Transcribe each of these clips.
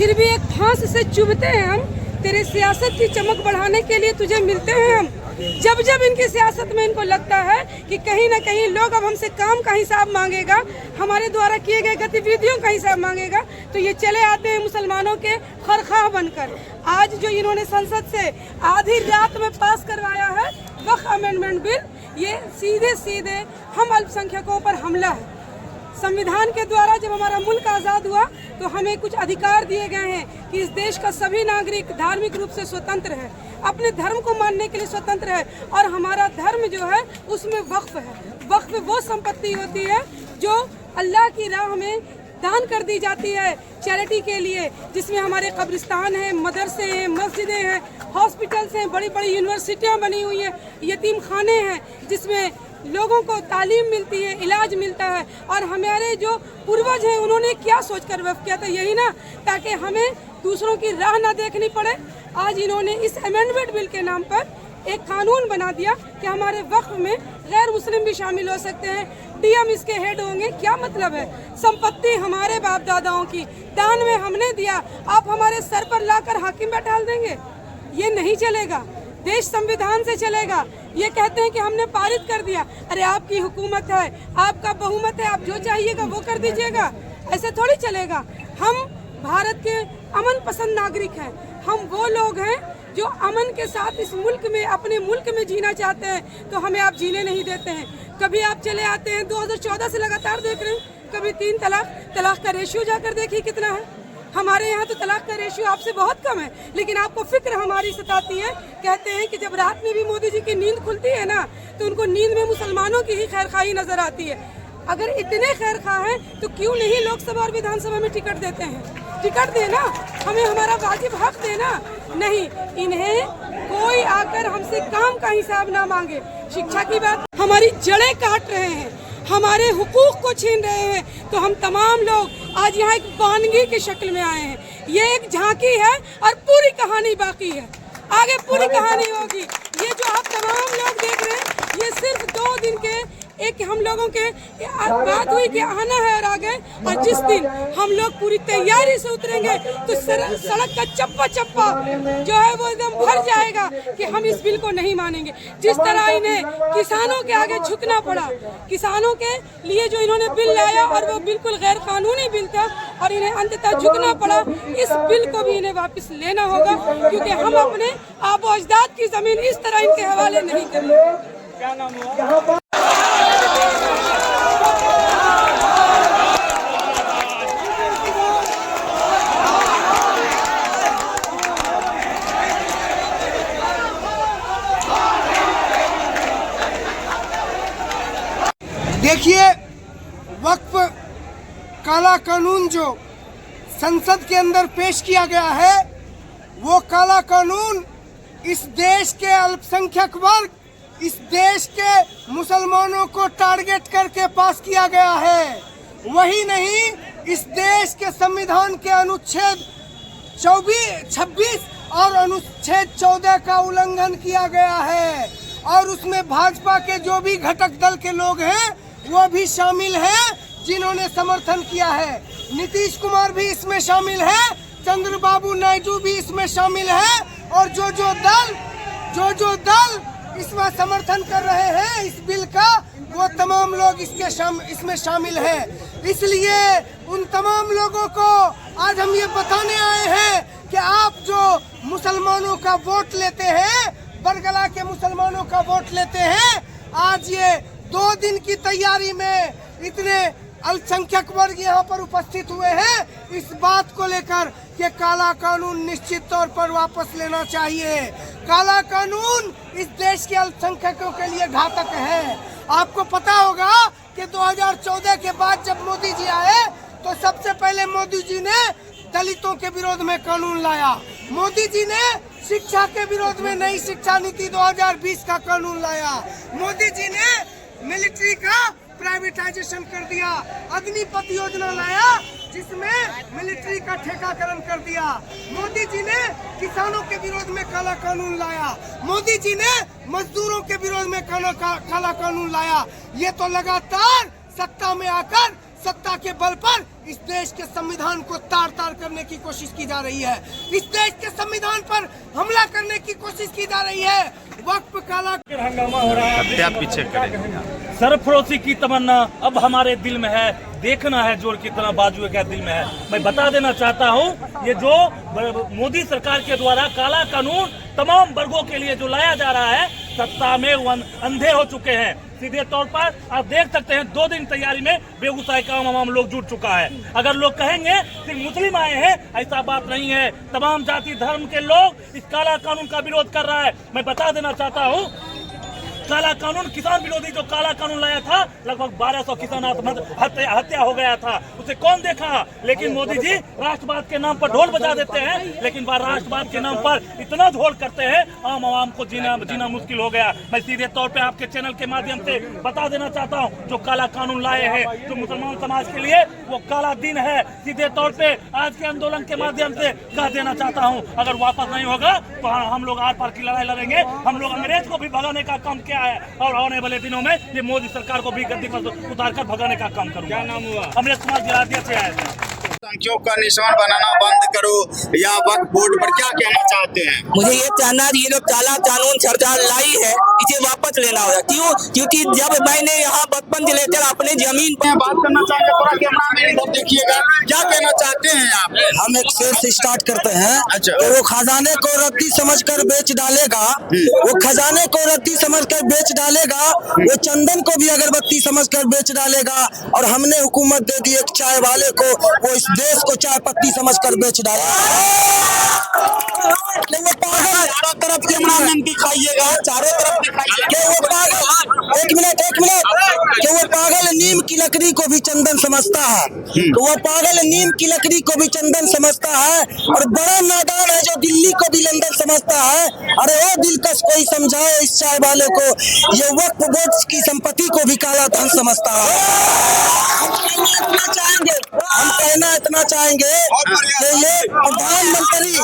फिर भी एक फांस से चुभते हैं हम। तेरे सियासत की चमक बढ़ाने के लिए तुझे मिलते हैं हम। जब जब इनकी सियासत में इनको लगता है कि कहीं ना कहीं लोग अब हमसे काम का हिसाब मांगेगा, हमारे द्वारा किए गए गतिविधियों का हिसाब मांगेगा, तो ये चले आते हैं मुसलमानों के खरखा बनकर। आज जो इन्होंने संसद से आधी रात में पास करवाया है वक्फ अमेंडमेंट बिल, ये सीधे सीधे हम अल्पसंख्यकों पर हमला है। संविधान के द्वारा जब हमारा मुल्क आज़ाद हुआ तो हमें कुछ अधिकार दिए गए हैं कि इस देश का सभी नागरिक धार्मिक रूप से स्वतंत्र है, अपने धर्म को मानने के लिए स्वतंत्र है, और हमारा धर्म जो है उसमें वक्फ है। वक्फ वो संपत्ति होती है जो अल्लाह की राह में दान कर दी जाती है चैरिटी के लिए, जिसमें हमारे कब्रिस्तान हैं, मदरसे हैं, मस्जिदें हैं, हॉस्पिटल्स हैं, बड़ी बड़ी यूनिवर्सिटियाँ बनी हुई हैं, यतीम खाने हैं जिसमें लोगों को तालीम मिलती है, इलाज मिलता है। और हमारे जो पूर्वज हैं उन्होंने क्या सोचकर वक्फ किया था, यही ना, ताकि हमें दूसरों की राह ना देखनी पड़े। आज इन्होंने इस अमेंडमेंट बिल के नाम पर एक कानून बना दिया कि हमारे वक्फ में गैर मुस्लिम भी शामिल हो सकते हैं, डीएम इसके हेड होंगे। क्या मतलब है? संपत्ति हमारे बाप दादाओं की दान में हमने दिया, आप हमारे सर पर लाकर हाकिम बैठा देंगे? ये नहीं चलेगा। देश संविधान से चलेगा। ये कहते हैं कि हमने पारित कर दिया। अरे आपकी हुकूमत है, आपका बहुमत है, आप जो चाहिएगा वो कर दीजिएगा, ऐसे थोड़ी चलेगा। हम भारत के अमन पसंद नागरिक हैं। हम वो लोग हैं जो अमन के साथ इस मुल्क में, अपने मुल्क में जीना चाहते हैं, तो हमें आप जीने नहीं देते हैं। कभी आप चले आते हैं, 2014 से लगातार देख रहे हैं, कभी 3 तलाक का रेशियो जाकर देखिए कितना है। हमारे यहाँ तो तलाक का रेशियो आपसे बहुत कम है, लेकिन आपको फिक्र हमारी सताती है। कहते हैं कि जब रात में भी मोदी जी की नींद खुलती है ना, तो उनको नींद में मुसलमानों की ही खैरखाई नजर आती है। अगर इतने खैरखा हैं तो क्यों नहीं लोकसभा और विधानसभा में टिकट देते हैं? टिकट देना, हमें हमारा वाजिब हक देना। नहीं, इन्हें कोई आकर हमसे काम का हिसाब ना मांगे। शिक्षा की बात, हमारी जड़ें काट रहे हैं, हमारे हुकूक को छीन रहे हैं, तो हम तमाम लोग आज यहाँ एक वानगी की शक्ल में आए हैं। ये एक झांकी है और पूरी कहानी बाकी है, आगे पूरी कहानी होगी। ये जो आप तमाम लोग देख रहे हैं, ये सिर्फ 2 दिन के एक हम लोगों के बात हुई कि आना है और आ गए। और जिस दिन हम लोग पूरी तैयारी से उतरेंगे तो सड़क का चप्पा चप्पा जो है वो एकदम भर जाएगा कि हम इस बिल को नहीं मानेंगे। जिस तरह इन्हें किसानों के आगे झुकना पड़ा, किसानों के लिए जो इन्होंने बिल लाया और वो बिल्कुल गैर कानूनी बिल था और इन्हें अंततः झुकना पड़ा, इस बिल को भी इन्हें वापस लेना होगा, क्योंकि हम अपने आबो अजदाद की जमीन इस तरह इनके हवाले नहीं करेंगे। क्या नाम हुआ? देखिए, वक्फ काला कानून जो संसद के अंदर पेश किया गया है, वो काला कानून इस देश के अल्पसंख्यक वर्ग, इस देश के मुसलमानों को टारगेट करके पास किया गया है। वही नहीं, इस देश के संविधान के अनुच्छेद 26 और अनुच्छेद 14 का उल्लंघन किया गया है, और उसमें भाजपा के जो भी घटक दल के लोग हैं वो भी शामिल हैं जिन्होंने समर्थन किया है। नीतीश कुमार भी इसमें शामिल है, चंद्रबाबू नायडू भी इसमें शामिल है, और जो दल इसमें समर्थन कर रहे हैं इस बिल का, वो तमाम लोग इसमें शामिल हैं। इसलिए उन तमाम लोगों को आज हम ये बताने आए हैं कि आप जो मुसलमानों का वोट लेते हैं, बरगला के मुसलमानों का वोट लेते हैं, आज ये 2 दिन की तैयारी में इतने अल्पसंख्यक वर्ग यहाँ पर उपस्थित हुए हैं इस बात को लेकर कि काला कानून निश्चित तौर पर वापस लेना चाहिए। काला कानून इस देश के अल्पसंख्यकों के लिए घातक है। आपको पता होगा कि 2014 के बाद जब मोदी जी आए तो सबसे पहले मोदी जी ने दलितों के विरोध में कानून लाया। मोदी जी ने शिक्षा के विरोध में नई शिक्षा नीति 2020 का कानून लाया। मोदी जी ने मिलिट्री का प्राइवेटाइजेशन कर दिया। अग्निपथ योजना लाया जिसमें मिलिट्री का ठेकाकरण कर दिया। मोदी जी ने किसानों के विरोध में काला कानून लाया। मोदी जी ने मजदूरों के विरोध में काला कानून लाया। ये तो लगातार सत्ता में आकर सत्ता के बल पर इस देश के संविधान को तार तार करने की कोशिश की जा रही है। इस देश के संविधान पर हमला करने की कोशिश की जा रही है। वक्फ काला हंगामा हो रहा है, आप पीछे करें। सरफरोशी की तमन्ना अब हमारे दिल में है, देखना है जोर कितना बाजू क्या दिल में है। मैं बता देना चाहता हूँ, ये जो मोदी सरकार के द्वारा काला कानून तमाम वर्गों के लिए जो लाया जा रहा है, सत्ता में वो अंधे हो चुके हैं। सीधे तौर पर आप देख सकते हैं 2 दिन तैयारी में बेगूसराय का आम लोग जुट चुका है। अगर लोग कहेंगे सिर्फ मुस्लिम आए हैं, ऐसा बात नहीं है। तमाम जाति धर्म के लोग इस काला कानून का विरोध कर रहा है। मैं बता देना चाहता हूँ, काला कानून किसान विरोधी जो काला कानून लाया था, लगभग 1200 किसान हत्या हो गया था। उसे कौन देखा? लेकिन मोदी जी राष्ट्रवाद के नाम पर ढोल बजा देते हैं, लेकिन राष्ट्रवाद के नाम पर इतना ढोल करते हैं, आम आवाम को जीना मुश्किल हो गया। मैं सीधे तौर पे आपके चैनल के माध्यम से बता देना चाहता हूँ, जो काला कानून लाए हैं जो मुसलमान समाज के लिए, वो काला दिन है। सीधे तौर पे आज के आंदोलन के माध्यम से कह देना चाहता हूँ, अगर वापस नहीं होगा तो हम लोग आर पार की लड़ाई लड़ेंगे। हम लोग अंग्रेज को भी भगाने का काम किया है, और आने वाले दिनों में ये मोदी सरकार को भी गद्दी पर उतारकर भगाने का काम करूंगा। क्या नाम हुआ? अमरेश कुमार गिरादिया से आए थे। संख्यों का निशान बनाना बंद करो या वक्फ बोर्ड पर क्या कहना चाहते हैं? मुझे ये जानना है, ये लोग काला कानून सरकार लाई है, इसे वापस लेना होगा। क्यों? क्योंकि जब मैंने यहाँ बचपन से लेकर अपने जमीन पर बात करना चाहते हैं, थोड़ा कैमरा में इधर देखिएगा, क्या कहना चाहते हैं आप? हम एक शेर से स्टार्ट करते हैं। अच्छा। तो वो खजाने को रद्दी समझकर बेच डालेगा, वो खजाने को रद्दी समझकर बेच डालेगा, वो चंदन को भी अगरबत्ती समझकर बेच डालेगा। और हमने हुकूमत दे दी एक चाय वाले को, वो इस देश को चाय पत्ती समझकर बेच डालेगा। वो पागल, चारों तरफ कैमरा मैन दिखाइएगा, चारों तरफ दिखाइएगा। वो पागल, एक मिनट, कि वो पागल नीम की लकड़ी को भी चंदन समझता है, तो वो पागल नीम की लकड़ी को भी चंदन समझता है। और बड़ा नादान है जो दिल्ली को भी लंदन समझता है। अरे वो दिलकश कोई समझाए इस चाय वाले को, ये वक्फ बोर्ड की संपत्ति को भी काला धन समझता है। हम कहना इतना चाहेंगे कि ये प्रधानमंत्री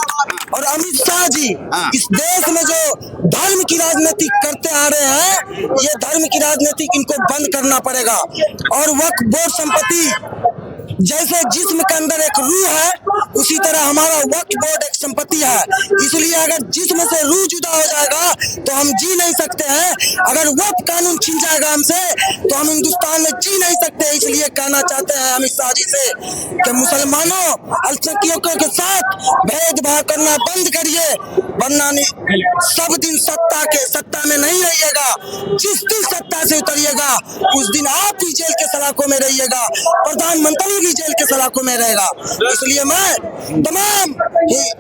और अमित शाह जी इस देश में जो धर्म की राजनीति करते आ रहे हैं, ये धर्म की राजनीति इनको बंद करना पड़ेगा। और वक्फ बोर्ड संपत्ति जैसे जिस्म के अंदर एक रूह है, उसी तरह हमारा वक्फ बोर्ड एक संपत्ति है। इसलिए अगर जिस्म से रूह जुदा हो जाएगा तो हम जी नहीं सकते हैं। अगर वक्फ कानून छीन जाएगा हमसे तो हम हिंदुस्तान में जी नहीं सकते। इसलिए कहना चाहते हैं अमित शाह जी से कि मुसलमानों, अल्पसंख्यकों के साथ भेदभाव करना बंद करिए, वरना सब दिन सत्ता में नहीं रहिएगा। जिस दिन सत्ता से उतरिएगा उस दिन आप भी जेल के सलाखों में रहिएगा, प्रधानमंत्री भी जेल के सलाखों में रहेगा। इसलिए मैं तमाम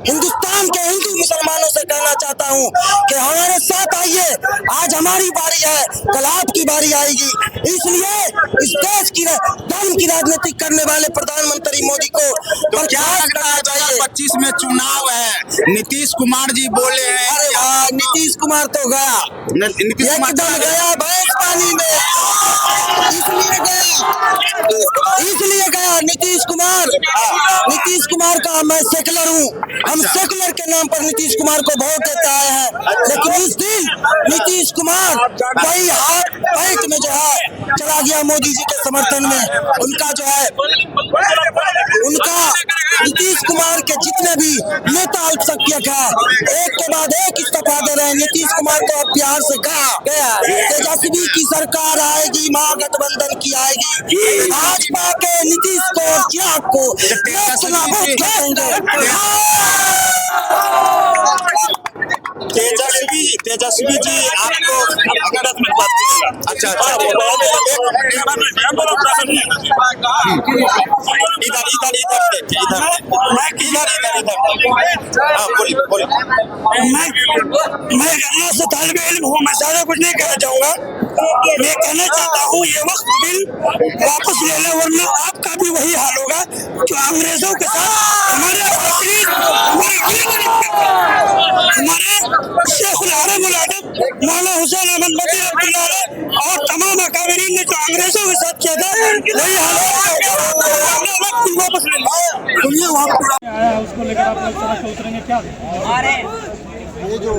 हिंदुस्तान के हिंदू मुसलमानों से कहना चाहता हूँ कि हमारे साथ आइए, आज हमारी बारी है, कल आपकी बारी आएगी। इसलिए इस देश की धर्म की राजनीति करने वाले प्रधानमंत्री मोदी को तो क्या लगता है 2025 में चुनाव है, नीतीश कुमार जी बोले हैं? अरे वाह, नीतीश कुमार तो गया, नीतीश कुमार एकदम गया भैंस पानी में। इसलिए गया नीतीश कुमार। नीतीश कुमार का मैं सेकुलर हूँ, हम सेकुलर के नाम पर नीतीश कुमार को वोट देते आए हैं। लेकिन इस दिन नीतीश कुमार कई हाथ फाइट में जो है चला गया मोदी जी के समर्थन में। उनका जो है नीतीश कुमार के जितने भी नेता अल्पसंख्यक है, एक के बाद एक इस्तीफा दे रहे हैं। नीतीश कुमार को अब बिहार से कहा गया तेजस्वी की सरकार आएगी, महागठबंधन की आएगी। भाजपा के नीतीश को और चिराग को तेजस्वी जी आपको अगर अच्छा मैं यहाँ से तालिब इल्म हूँ, मैं ज्यादा कुछ नहीं कहना चाहूँगा। मैं कहना चाहता हूँ ये वक्त बिल वापस ले लें, वरना आपका भी वही हाल होगा जो अंग्रेजों के साथ हमारे शेखुल आलम मौलाना हुसैन अहमद मदनी रहमतुल्लाह और तमाम अकाबरीन ने जो अंग्रेजों के साथ किया था, वही हाल वापस ले लें। उसको लेकर आप लोग सड़क पर उतरेंगे क्या? ये जो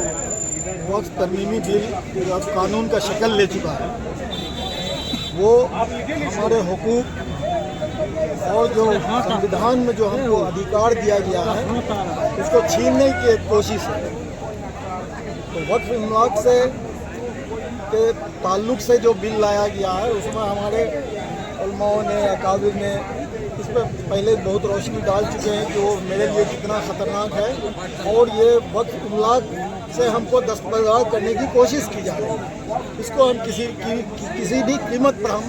बहुत तरमीमी बिल जो अब कानून का शक्ल ले चुका है, वो हमारे हुकूक और जो संविधान में जो हमको अधिकार दिया गया है उसको छीनने की एक कोशिश है। तो वक्फ इमलाक से के ताल्लुक से जो बिल लाया गया है उसमें हमारे उलमाओं ने, अकाबिर ने इस पर पहले बहुत रोशनी डाल चुके हैं कि वो मेरे लिए कितना ख़तरनाक है और ये वक्फ इमलाक से हमको दस्तबरदार करने की कोशिश की जा रही है। इसको हम किसी भी कीमत पर हम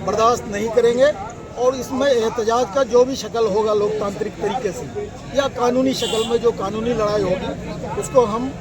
बर्दाश्त नहीं करेंगे और इसमें एहतजाज का जो भी शक्ल होगा लोकतांत्रिक तरीके से या कानूनी शक्ल में जो कानूनी लड़ाई होगी उसको हम